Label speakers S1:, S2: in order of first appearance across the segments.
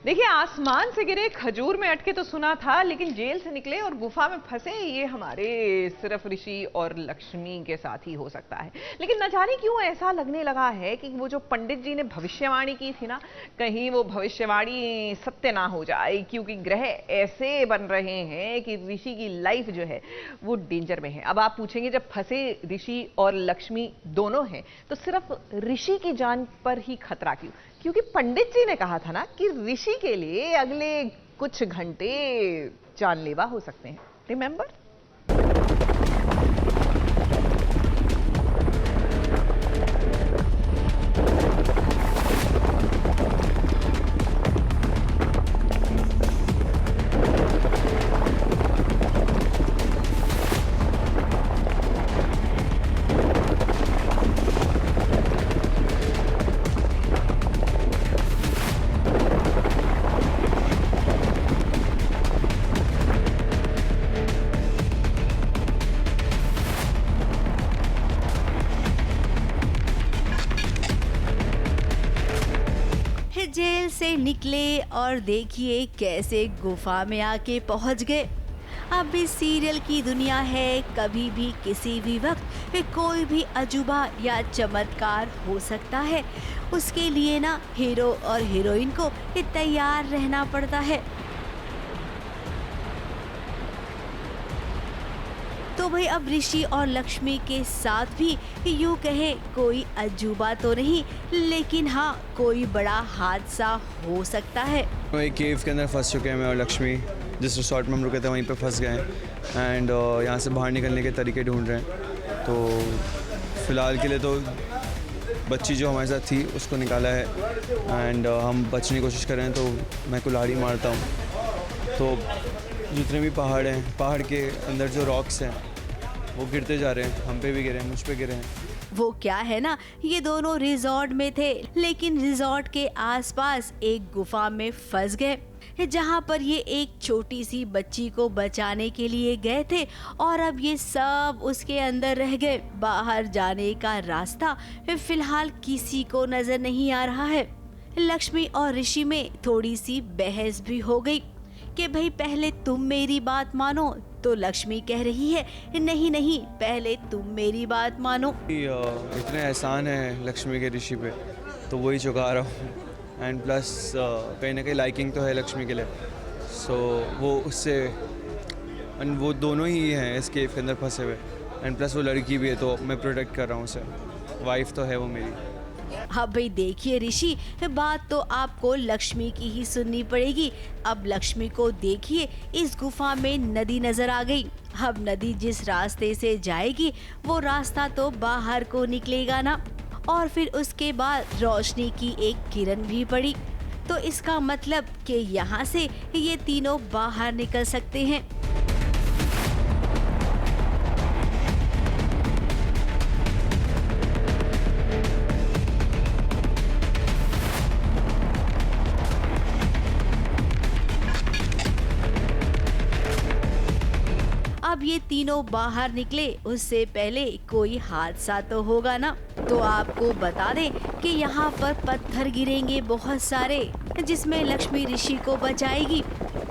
S1: देखिए, आसमान से गिरे खजूर में अटके तो सुना था, लेकिन जेल से निकले और गुफा में फंसे ये हमारे सिर्फ ऋषि और लक्ष्मी के साथ ही हो सकता है। लेकिन न जाने क्यों ऐसा लगने लगा है कि वो जो पंडित जी ने भविष्यवाणी की थी ना, कहीं वो भविष्यवाणी सत्य ना हो जाए, क्योंकि ग्रह ऐसे बन रहे हैं कि ऋषि की लाइफ जो है वो डेंजर में है। अब आप पूछेंगे, जब फंसे ऋषि और लक्ष्मी दोनों हैं तो सिर्फ ऋषि की जान पर ही खतरा क्यों? क्योंकि पंडित जी ने कहा था ना कि ऋषि के लिए अगले कुछ घंटे जानलेवा हो सकते हैं। रिमेंबर?
S2: जेल से निकले और देखिए कैसे गुफा में आके पहुंच गए। अब इस सीरियल की दुनिया है, कभी भी किसी भी वक्त कोई भी अजूबा या चमत्कार हो सकता है। उसके लिए ना हीरो और हीरोइन को तैयार रहना पड़ता है। तो भाई अब ऋषि और लक्ष्मी के साथ भी यूं कहे कोई अजूबा तो नहीं, लेकिन हाँ कोई बड़ा हादसा हो सकता है।
S3: एक केव के अंदर फंस चुके हैं मैं और लक्ष्मी। जिस रिसोर्ट में हम रुके थे वहीं पे फंस गए हैं एंड यहाँ से बाहर निकलने के तरीके ढूंढ रहे हैं। तो फिलहाल के लिए तो बच्ची जो हमारे साथ थी उसको निकाला है एंड हम बचने की कोशिश कर रहे हैं। तो मैं कुल्हाड़ी मारता हूँ तो जितने भी पहाड़ हैं, पहाड़ के अंदर जो रॉक्स हैं वो गिरते जा रहे हैं, हम पे भी गिरे हैं, मुझ पे गिरे हैं।
S2: वो क्या है ना, ये दोनों रिजॉर्ट में थे, लेकिन रिजॉर्ट के आसपास एक गुफा में फंस गए, जहाँ पर ये एक छोटी सी बच्ची को बचाने के लिए गए थे और अब ये सब उसके अंदर रह गए। बाहर जाने का रास्ता फिलहाल किसी को नजर नहीं आ रहा है। लक्ष्मी और ऋषि में थोड़ी सी बहस भी हो गई कि भाई पहले तुम मेरी बात मानो, तो लक्ष्मी कह रही है नहीं नहीं पहले तुम मेरी बात मानो।
S3: इतने एहसान है लक्ष्मी के ऋषि पे, तो वही चुका रहा हूँ एंड प्लस कहीं ना कहीं लाइकिंग तो है लक्ष्मी के लिए। सो वो उससे वो दोनों ही हैं इस केव के अंदर फंसे हुए एंड प्लस वो लड़की भी है, तो मैं प्रोटेक्ट कर रहा हूँ उसे। वाइफ तो है वो मेरी।
S2: अब भाई देखिए ऋषि, बात तो आपको लक्ष्मी की ही सुननी पड़ेगी। अब लक्ष्मी को देखिए, इस गुफा में नदी नजर आ गई। अब नदी जिस रास्ते से जाएगी वो रास्ता तो बाहर को निकलेगा ना, और फिर उसके बाद रोशनी की एक किरण भी पड़ी। तो इसका मतलब कि यहाँ से ये तीनों बाहर निकल सकते हैं। अब ये तीनों बाहर निकले उससे पहले कोई हादसा तो होगा ना। तो आपको बता दें कि यहाँ पर पत्थर गिरेंगे बहुत सारे, जिसमें लक्ष्मी ऋषि को बचाएगी,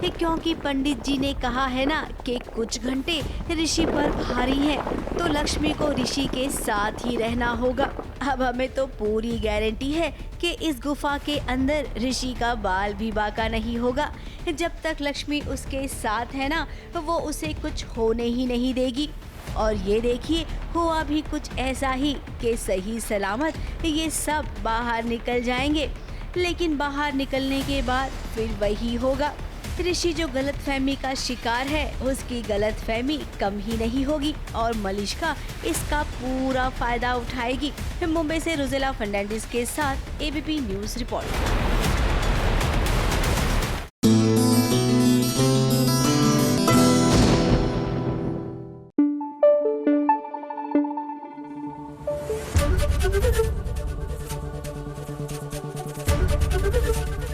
S2: क्योंकि पंडित जी ने कहा है ना कि कुछ घंटे ऋषि पर भारी हैं, तो लक्ष्मी को ऋषि के साथ ही रहना होगा। अब हमें तो पूरी गारंटी है कि इस गुफा के अंदर ऋषि का बाल भी बाका नहीं होगा। जब तक लक्ष्मी उसके साथ है ना, वो उसे कुछ होने ही नहीं देगी। और ये देखिए, हुआ भी कुछ ऐसा ही कि सही सलामत ये सब बाहर निकल जाएंगे। लेकिन बाहर निकलने के बाद फिर वही होगा। ऋषि जो गलतफहमी का शिकार है, उसकी गलतफहमी कम ही नहीं होगी और मलिष्का इसका पूरा फायदा उठाएगी। मुंबई से रुजेला फर्नांडिस के साथ ABP news report.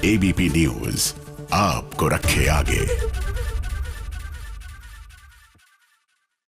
S4: ABP news आपको रखे आगे।